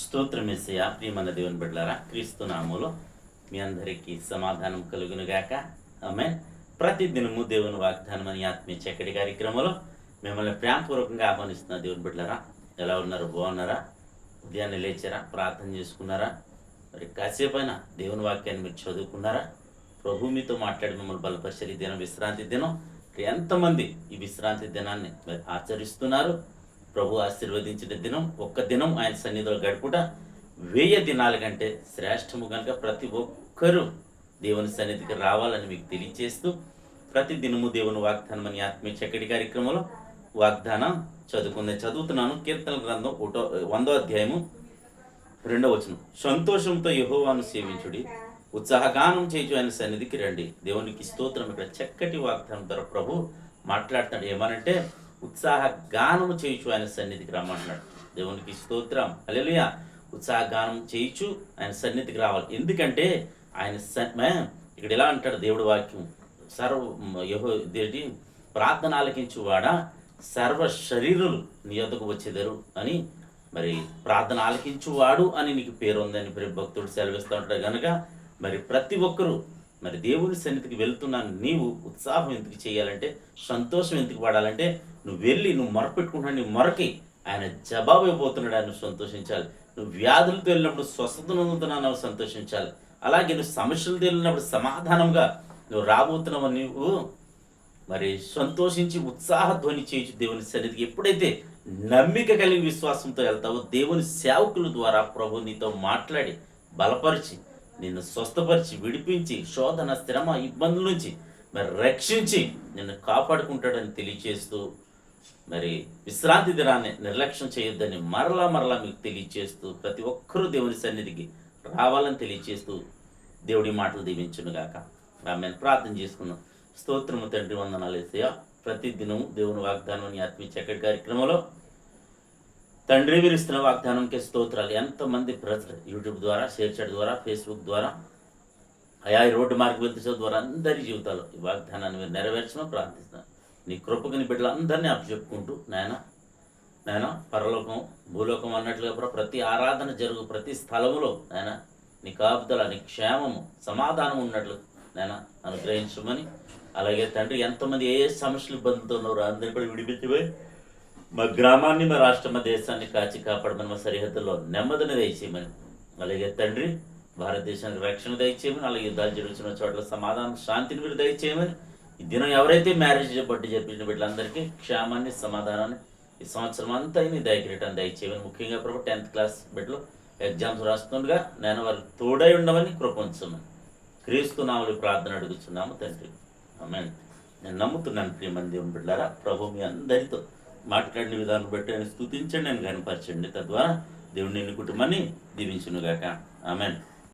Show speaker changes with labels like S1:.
S1: స్తోత్రమేసయ్య. ప్రియమైన దేవుని బిడ్డలారా, క్రీస్తు నామములో మీ అందరికీ సమాధానం కలుగునుగాక. ఆమేన్. ప్రతి దినము దేవుని వాగ్దానం అని ఆత్మీయ చక్కటి కార్యక్రమంలో మిమ్మల్ని ప్రేమపూర్వకంగా ఆహ్వానిస్తున్న దేవుని బిడ్డలారా, ఎలా ఉన్నారు? బాగున్నారా? ఉదయాన్నే లేచారా? ప్రార్థన చేసుకున్నారా? మరి కాసేపైనా దేవుని వాక్యాన్ని మీరు చదువుకున్నారా? ప్రభు మీతో మాట్లాడి మిమ్మల్ని బలపరిచే ఈ దినం విశ్రాంతి దినం. ఎంతమంది ఈ విశ్రాంతి దినాన్ని మరి ఆచరిస్తున్నారు? ప్రభు ఆశీర్వదించిన దినం, ఒక్క దినం ఆయన సన్నిధిలో గడుపుట 1000 దినాల కంటే శ్రేష్టము కనుక ప్రతి ఒక్కరూ దేవుని సన్నిధికి రావాలని మీకు తెలియజేస్తూ, ప్రతి దినము దేవుని వాగ్దానం అని ఆత్మీయ చక్కటి కార్యక్రమంలో వాగ్దానం చదువుతున్నాను. కీర్తన గ్రంథం 100వ అధ్యాయము 2వ వచనం. సంతోషంతో యెహోవాను సేవించుడి, ఉత్సాహగానం చేయించు ఆయన సన్నిధికి రండి. దేవునికి స్తోత్రం. ఇక్కడ చక్కటి వాగ్దానం ద్వారా ప్రభు మాట్లాడుతున్నాడు. ఏమనంటే ఉత్సాహగానము చేయించు ఆయన సన్నిధికి రమ్మంటున్నాడు. దేవునికి స్తోత్రం. హల్లెలూయా. ఉత్సాహగానం చేయించు ఆయన సన్నిధికి రావాలి. ఎందుకంటే ఆయన ఇక్కడ ఎలా అంటాడు దేవుడి వాక్యం, ప్రార్థన ఆలకించువాడా సర్వ శరీరులు నీ యొద్దకు వచ్చేదరు అని. మరి ప్రార్థన ఆలకించువాడు అని నీకు పేరు ఉందని భక్తుడు సెలవిస్తూ ఉంటాడు కనుక మరి ప్రతి ఒక్కరూ మరి దేవుని సన్నిధికి వెళ్తున్నాను. నీవు ఉత్సాహం ఎందుకు చేయాలంటే, సంతోషం ఎందుకు పడాలంటే, నువ్వు వెళ్ళి నువ్వు మొరపెట్టుకుంటున్నావు, నీ మొరకి ఆయన జవాబు ఇవ్వబోతున్నాడు, ఆయన సంతోషించాలి. నువ్వు వ్యాధులతో వెళ్ళినప్పుడు స్వస్థత నొందుతున్నావు, సంతోషించాలి. అలాగే నువ్వు సమస్యలతో వెళ్ళినప్పుడు సమాధానంగా నువ్వు రాబోతున్నావు, నీవు మరి సంతోషించి ఉత్సాహధ్వని చేయొచ్చు దేవుని సన్నిధికి. ఎప్పుడైతే నమ్మిక కలిగి విశ్వాసంతో వెళ్తావో, దేవుని సేవకుల ద్వారా ప్రభు నీతో మాట్లాడి బలపరిచి నిన్ను స్వస్థపరిచి విడిపించి శోధన శ్రమ ఇబ్బందుల నుంచి మరి రక్షించి నిన్ను కాపాడుకుంటాడని తెలియచేస్తూ, మరి విశ్రాంతి దినాన్ని నిర్లక్ష్యం చేయొద్దని మరలా మీకు తెలియచేస్తూ, ప్రతి ఒక్కరూ దేవుని సన్నిధికి రావాలని తెలియచేస్తూ దేవుడి మాటలు దీవించునుగాక. ఆమేన్. ప్రార్థన చేసుకున్నాం. స్తోత్రము తండ్రి, వందనాలు యేసయ్యా. ప్రతి దినము దేవుని వాగ్దానం అని ఆత్మీయ చక్కటి కార్యక్రమంలో తండ్రి మీరు ఇస్తున్న వాగ్దానంకే స్తోత్రాలు. ఎంతమంది ప్రజలు యూట్యూబ్ ద్వారా, షేర్ చాట్ ద్వారా, ఫేస్బుక్ ద్వారా, అయా రోడ్డు మార్గ వెళ్తున్న ద్వారా అందరి జీవితాలు ఈ వాగ్దానాన్ని మీరు నెరవేర్చమని ప్రార్థిస్తున్నాను. నీ కృపకుని బిడ్డలు అందరినీ అప్పచెప్పుకుంటూ నాయన పరలోకం భూలోకం అన్నట్లుగా ప్రతి ఆరాధన జరుగు ప్రతి స్థలములో నాయన నీ కాపుదల, నీ క్షేమము, సమాధానం ఉన్నట్లు నాయన అనుగ్రహించమని, అలాగే తండ్రి ఎంతమంది ఏ సమస్యలు ఇబ్బందులతో ఉన్నారో అందరినీ కూడా విడిపించిపోయి మా గ్రామాన్ని, మా రాష్ట్ర, మా దేశాన్ని కాచి కాపాడమని, మా సరిహద్దుల్లో నెమ్మదిని దయచేయమని, అలాగే తండ్రి భారతదేశానికి రక్షణ దయచేయమని, అలాగే యుద్ధాలు జరుగుతున్న చోట్ల సమాధానం, శాంతిని మీరు దయచేయమని, ఈ దినం ఎవరైతే మ్యారేజ్ బట్టి జరిపిన బిడ్డలందరికీ క్షేమాన్ని, సమాధానాన్ని ఈ సంవత్సరం అంతా నీ దయకిరీటాన్ని దయచేయమని, ముఖ్యంగా ప్రభు 10th క్లాస్ బిడ్డలు ఎగ్జామ్స్ రాస్తుండగా నేను వారికి తోడై ఉండమని కృపించమని క్రీస్తు నామములో ప్రార్థన అడుగుతున్నాము తండ్రి. ఆమేన్. నేను నమ్ముతున్నాను ప్రియమైన దేవుని బిడ్డలారా, ప్రభు మీ అందరితో మాట్లాడిన విధానం బట్టి ఆయన స్తుతించండి, నేను కనపరచండి. తద్వారా దేవుడిని కుటుంబాన్ని దీవించునుగాక. ఆమేన్.